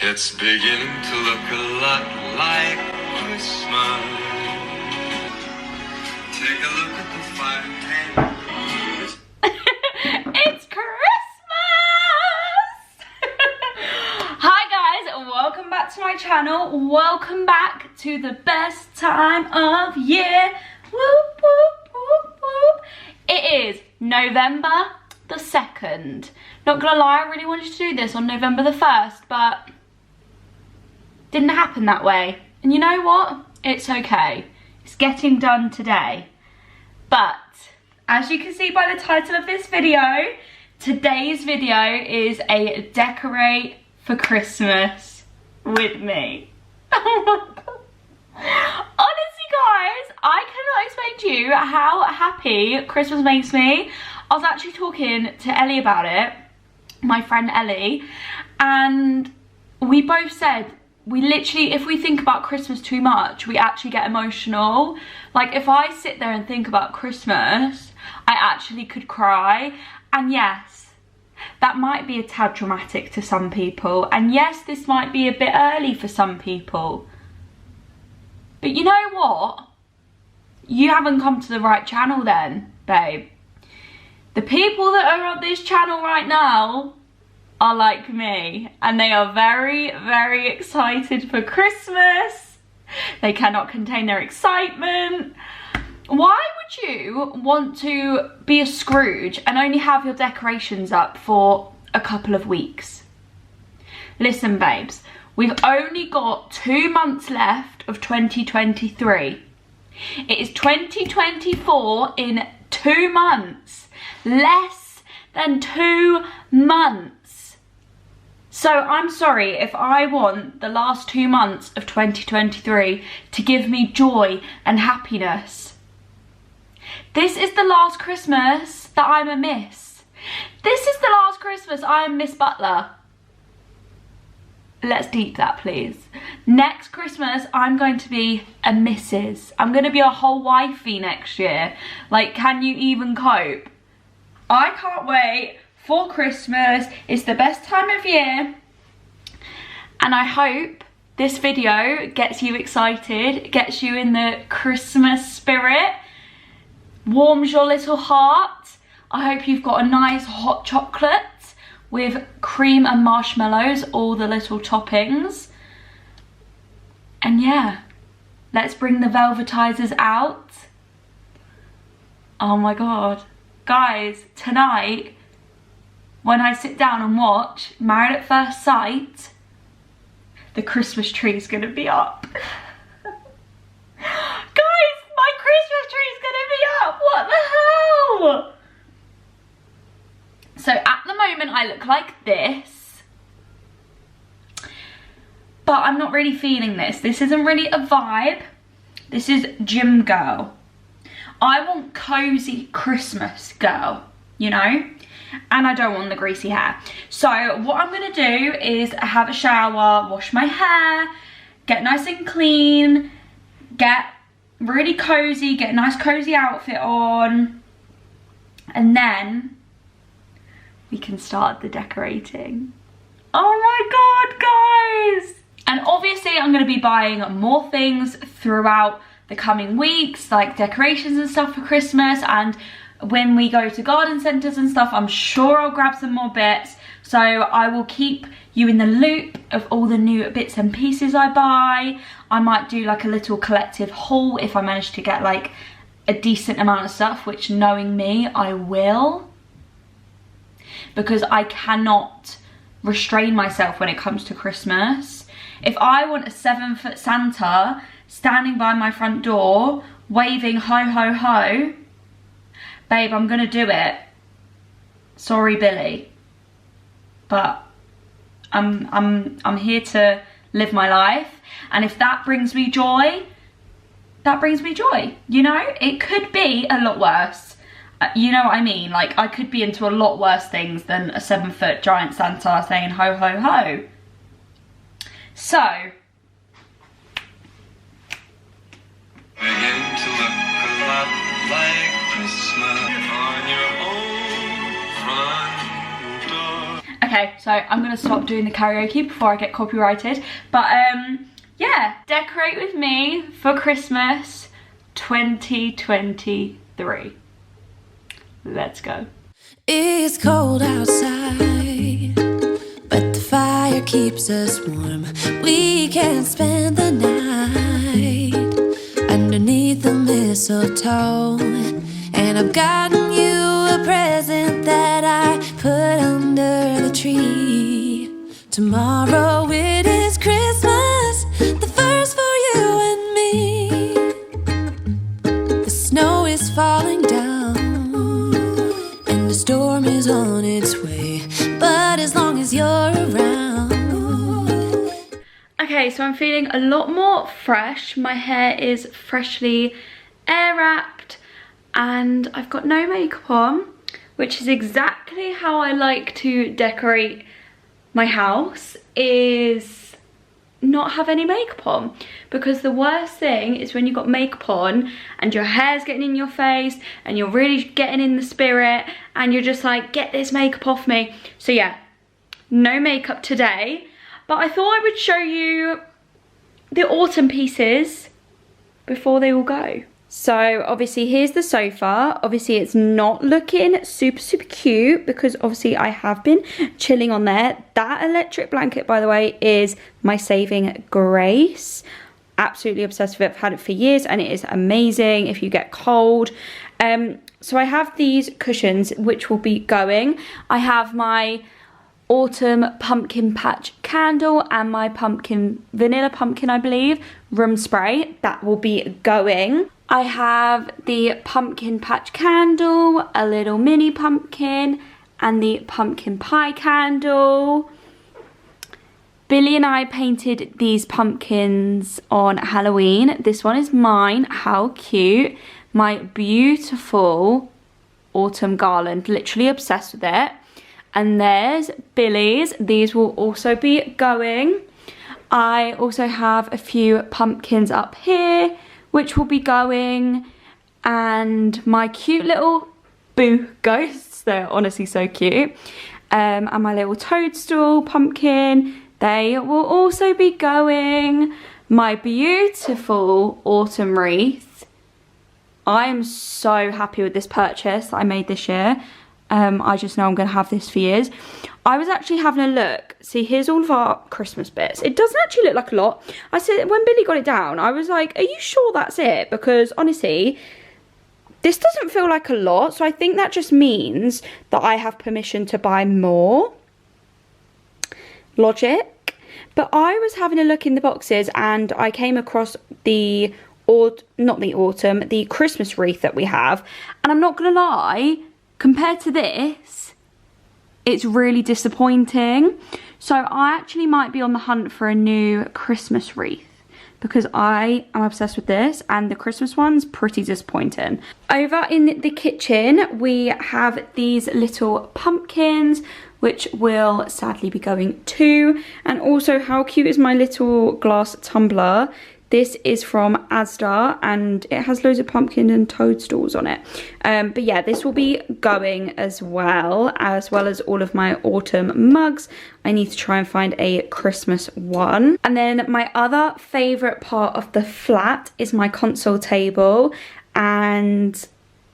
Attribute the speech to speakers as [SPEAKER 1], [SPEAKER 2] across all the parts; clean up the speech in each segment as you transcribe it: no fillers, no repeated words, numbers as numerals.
[SPEAKER 1] It's beginning to look a lot like Christmas. Take a look at the fire pans.
[SPEAKER 2] It's Christmas! Hi guys, welcome back to my channel. Welcome back to the best time of year. Whoop, whoop, whoop, whoop. It is November the 2nd. Not gonna lie, I really wanted to do this on November the 1st, but didn't happen that way. And you know what? It's okay. It's getting done today. But as you can see by the title of this video, today's video is a decorate for Christmas with me. Oh my god. Honestly guys, I cannot explain to you how happy Christmas makes me. I was actually talking to Ellie about it, my friend Ellie, and we both said we literally, if we think about Christmas too much, we actually get emotional. Like if I sit there and think about Christmas, I actually could cry. And yes, that might be a tad dramatic to some people. And yes, this might be a bit early for some people. But you know what? You haven't come to the right channel then, babe. The people that are on this channel right now are like me, and they are very, very excited for Christmas. They cannot contain their excitement. Why would you want to be a Scrooge and only have your decorations up for a couple of weeks? Listen, babes, we've only got 2 months left of 2023. It is 2024 in 2 months. Less than 2 months. So I'm sorry if I want the last 2 months of 2023 to give me joy and happiness. This is the last Christmas that I'm a miss. This is the last Christmas I am Miss Butler. Let's deep that, please. Next Christmas, I'm going to be a Mrs. I'm going to be a whole wifey next year. Like, can you even cope? I can't wait for Christmas. It's the best time of year. And I hope this video gets you excited, gets you in the Christmas spirit, warms your little heart. I hope you've got a nice hot chocolate with cream and marshmallows, all the little toppings. And yeah, let's bring the velvetizers out. Oh my god. Guys, tonight, when I sit down and watch Married at First Sight, the Christmas tree is gonna be up. Guys, my Christmas tree is gonna be up. What the hell? So at the moment I look like this, but I'm not really feeling this. This isn't really a vibe. This is gym girl. I want cozy Christmas girl, you know? And I don't want the greasy hair. So what I'm gonna do is have a shower, wash my hair, get nice and clean, get really cozy, get a nice cozy outfit on, and then we can start the decorating. Oh my god, guys! And obviously I'm gonna be buying more things throughout the coming weeks, like decorations and stuff for Christmas, and when we go to garden centres and stuff, I'm sure I'll grab some more bits. So I will keep you in the loop of all the new bits and pieces I buy. I might do like a little collective haul if I manage to get like a decent amount of stuff, which knowing me, I will. Because I cannot restrain myself when it comes to Christmas. If I want a 7-foot Santa standing by my front door, waving ho ho ho, babe, I'm gonna do it. Sorry, Billy. But I'm here to live my life. And if that brings me joy, that brings me joy. You know, it could be a lot worse. You know what I mean? Like, I could be into a lot worse things than a 7-foot giant Santa saying ho ho ho. So,
[SPEAKER 1] Beginning to look a lot like Christmas on your own front door.
[SPEAKER 2] Okay, so I'm gonna stop doing the karaoke before I get copyrighted. But yeah, decorate with me for Christmas 2023. Let's go.
[SPEAKER 3] It's cold outside, but the fire keeps us warm. We can spend the night underneath the mistletoe. And I've gotten you a present that I put under the tree. Tomorrow it is Christmas, the first for you and me. The snow is falling down and the storm is on its way, but as long as you're around.
[SPEAKER 2] Okay, so I'm feeling a lot more fresh. My hair is freshly air wrapped and I've got no makeup on, which is exactly how I like to decorate my house, is not have any makeup on. Because the worst thing is when you've got makeup on and your hair's getting in your face and you're really getting in the spirit and you're just like, get this makeup off me. So yeah, no makeup today, but I thought I would show you the autumn pieces before they all go. So obviously here's the sofa. Obviously it's not looking super cute because obviously I have been chilling on there. That electric blanket, by the way, is my saving grace. Absolutely obsessed with it. I've had it for years and it is amazing if you get cold. So I have these cushions which will be going. I have my autumn pumpkin patch candle and my vanilla pumpkin, I believe, room spray. That will be going. I have the pumpkin patch candle, a little mini pumpkin, and the pumpkin pie candle. Billy and I painted these pumpkins on Halloween. This one is mine. How cute. My beautiful autumn garland. Literally obsessed with it. And there's Billy's. These will also be going. I also have a few pumpkins up here, which will be going, and my cute little boo ghosts, they're honestly so cute, and my little toadstool pumpkin, they will also be going. My beautiful autumn wreath, I'm so happy with this purchase that I made this year. I just know I'm going to have this for years. I was actually having a look. See, here's all of our Christmas bits. It doesn't actually look like a lot. I said, when Billy got it down, I was like, are you sure that's it? Because honestly, this doesn't feel like a lot. So I think that just means that I have permission to buy more. Logic. But I was having a look in the boxes and I came across the Christmas wreath that we have. And I'm not going to lie, compared to this, it's really disappointing. So I actually might be on the hunt for a new Christmas wreath because I am obsessed with this and the Christmas one's pretty disappointing. Over in the kitchen, we have these little pumpkins, which will sadly be going too. And also, how cute is my little glass tumbler? This is from Asda and it has loads of pumpkin and toadstools on it. But yeah, this will be going as well as all of my autumn mugs. I need to try and find a Christmas one. And then my other favourite part of the flat is my console table. And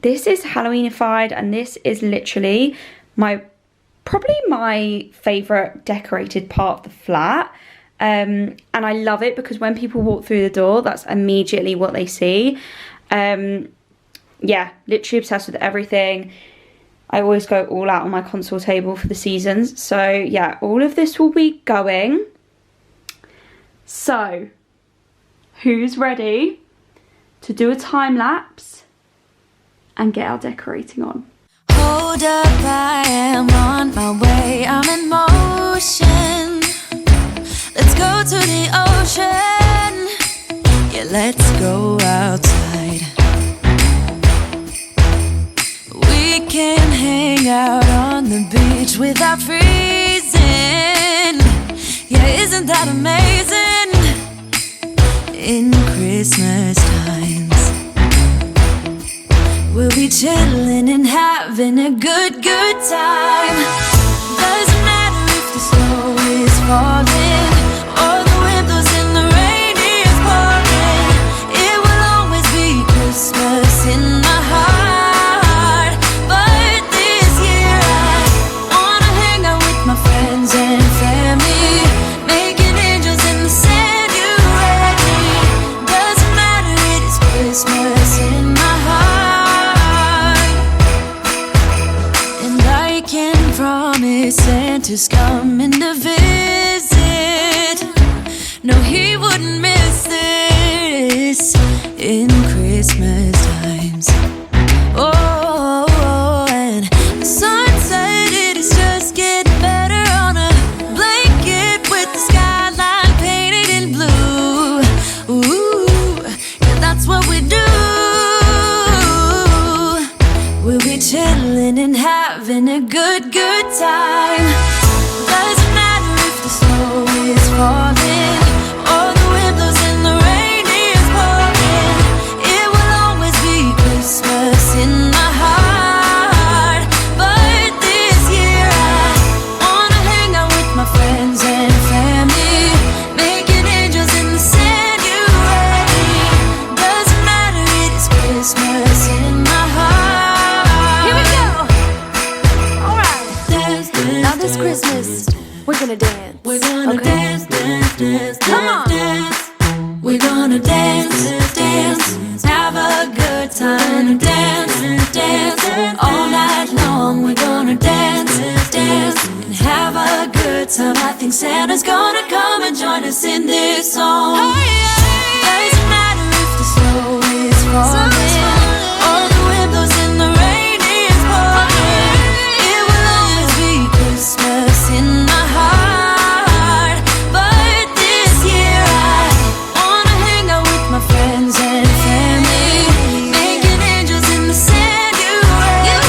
[SPEAKER 2] this is Halloweenified and this is literally probably my favourite decorated part of the flat. And I love it because when people walk through the door, that's immediately what they see. Yeah, literally obsessed with everything. I always go all out on my console table for the seasons. So yeah, all of this will be going. So, who's ready to do a time lapse and get our decorating on?
[SPEAKER 3] Hold up, I am on my way, I'm in motion. Let's go to the ocean. Yeah, let's go outside. We can hang out on the beach without freezing. Yeah, isn't that amazing? In Christmas times, we'll be chilling and having a good time. Doesn't matter falling, or the wind blows and the rain is pouring, it will always be Christmas in my heart. But this year I wanna hang out with my friends and family, making angels in the sand, you ready? Doesn't matter, it is Christmas in my heart. And I can promise Santa's coming to visit. No, he wouldn't miss this in Christmas times. Oh, and the sun said it is just getting better on a blanket with the skyline painted in blue. Ooh, yeah, that's what we do. We'll be chilling and having a good time. Doesn't matter if the snow is falling, or the wind blows and the rain is pouring, it will always be Christmas in my heart. But this year I wanna hang out with my friends and family, making angels in the sand, you ready? Doesn't matter, it is Christmas in my heart.
[SPEAKER 4] Here we go. All right.
[SPEAKER 3] Dance, dance,
[SPEAKER 4] Now this
[SPEAKER 3] dance,
[SPEAKER 4] Christmas, we're gonna dance.
[SPEAKER 3] we're gonna
[SPEAKER 4] Okay.
[SPEAKER 3] dance, dance, dance,
[SPEAKER 4] Come on.
[SPEAKER 3] dance. We're gonna dance, dance, have a good time. Dance, dance, all night long. We're gonna dance, dance, and have a good time. I think Santa's gonna come and join us in this song. Doesn't matter if the snow is falling, or the wind blows and the rain is pouring, it will always be Christmas in my heart. But this year I wanna hang out with my friends and family, making angels in the sand, you ready?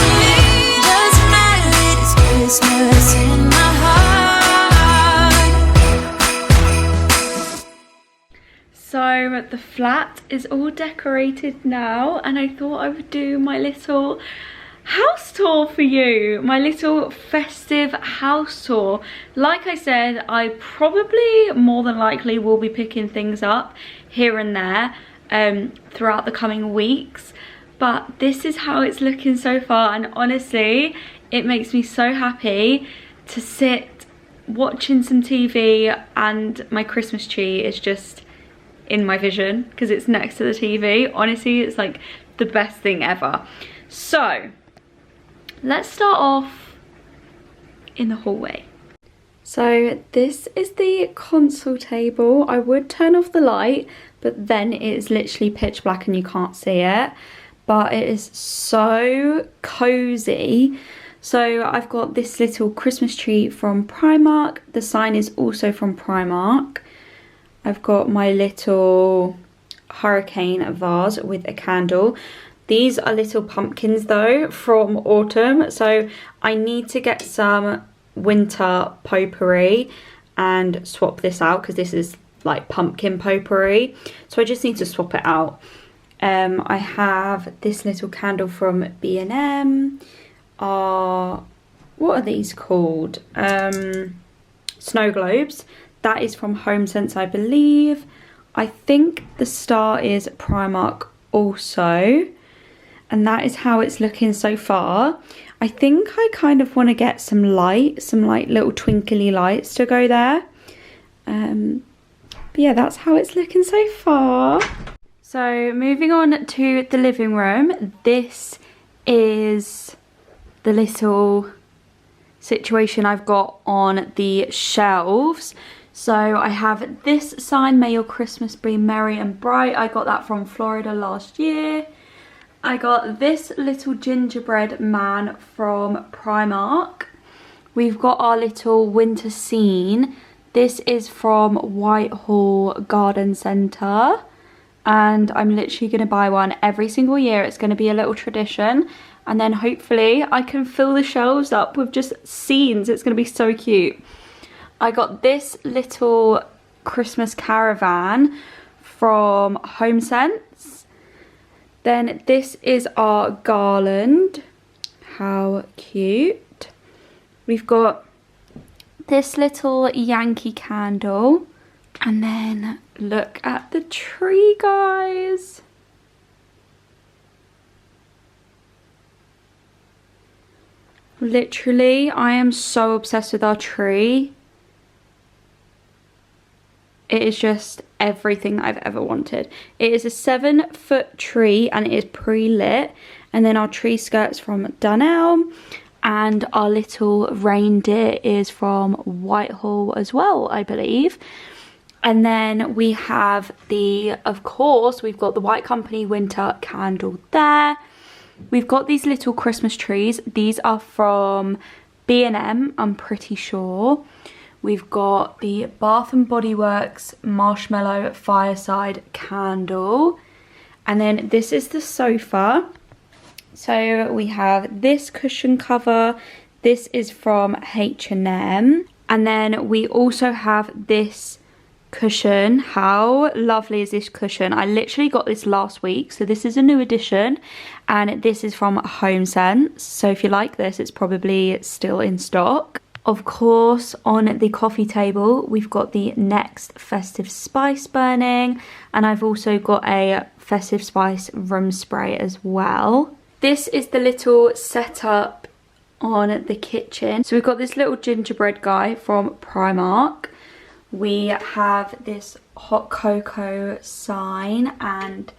[SPEAKER 3] Doesn't matter, it is Christmas in my heart.
[SPEAKER 2] So the flat is all decorated now, and I thought I would do my little house tour for you, my little festive house tour. Like I said, I probably more than likely will be picking things up here and there throughout the coming weeks, but this is how it's looking so far, and honestly it makes me so happy to sit watching some TV and my Christmas tree is just in my vision because it's next to the TV. Honestly, it's like the best thing ever. So let's start off in the hallway. So this is the console table. I would turn off the light, but then it is literally pitch black and you can't see it, but it is so cozy. So I've got this little Christmas tree from Primark. The sign is also from Primark. I've got my little hurricane vase with a candle. These are little pumpkins though from autumn, so I need to get some winter potpourri and swap this out because this is like pumpkin potpourri, so I just need to swap it out. I have this little candle from B&M. What are these called? Snow globes. That is from Home Sense, I believe. I think the star is Primark also. And that is how it's looking so far. I think I kind of want to get some light, some like little twinkly lights to go there. But yeah, that's how it's looking so far. So moving on to the living room. This is the little situation I've got on the shelves. So I have this sign, "May your Christmas be merry and bright." I got that from Florida last year. I got this little gingerbread man from Primark. We've got our little winter scene. This is from Whitehall Garden Centre. And I'm literally going to buy one every single year. It's going to be a little tradition. And then hopefully I can fill the shelves up with just scenes. It's going to be so cute. I got this little Christmas caravan from Home Sense. Then this is our garland. How cute. We've got this little Yankee candle. And then look at the tree, guys. Literally, I am so obsessed with our tree. It is just everything I've ever wanted. It is a 7-foot tree and it is pre-lit. And then our tree skirt's from Dunelm. And our little reindeer is from Whitehall as well, I believe. And then we have of course, we've got the White Company winter candle there. We've got these little Christmas trees. These are from B&M, I'm pretty sure. We've got the Bath and Body Works marshmallow fireside candle. And then this is the sofa. So we have this cushion cover. This is from H&M. And then we also have this cushion. How lovely is this cushion? I literally got this last week, so this is a new edition, and this is from HomeSense. So if you like this, it's probably still in stock. Of course, on the coffee table, we've got the Next Festive Spice burning, and I've also got a Festive Spice room spray as well. This is the little setup on the kitchen. So we've got this little gingerbread guy from Primark. We have this hot cocoa sign and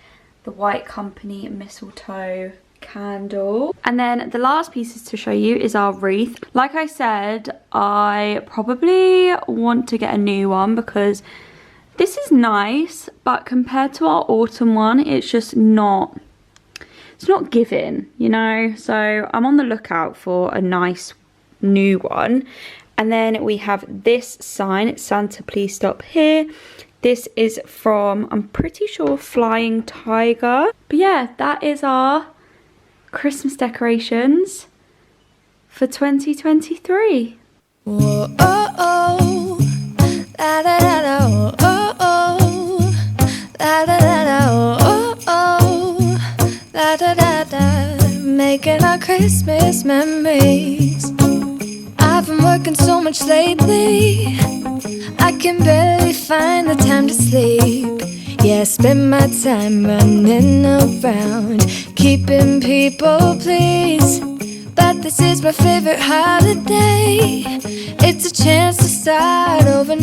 [SPEAKER 2] the White Company mistletoe candle. And then the last pieces to show you is our wreath. Like I said, I probably want to get a new one because this is nice, but compared to our autumn one, it's just not, it's not giving, you know? So I'm on the lookout for a nice new one. And then we have this sign, Santa Please Stop Here. This is from, I'm pretty sure, Flying Tiger. But yeah, that is our Christmas decorations for 2023.
[SPEAKER 3] Whoa, oh, oh, la da da da, oh, oh, la da da da, oh, oh, la da da da, making our Christmas memories. I've been working so much lately, I can barely find the time to sleep. Yeah, I spend my time running around, keeping people pleased. But this is my favorite holiday. It's a chance to start over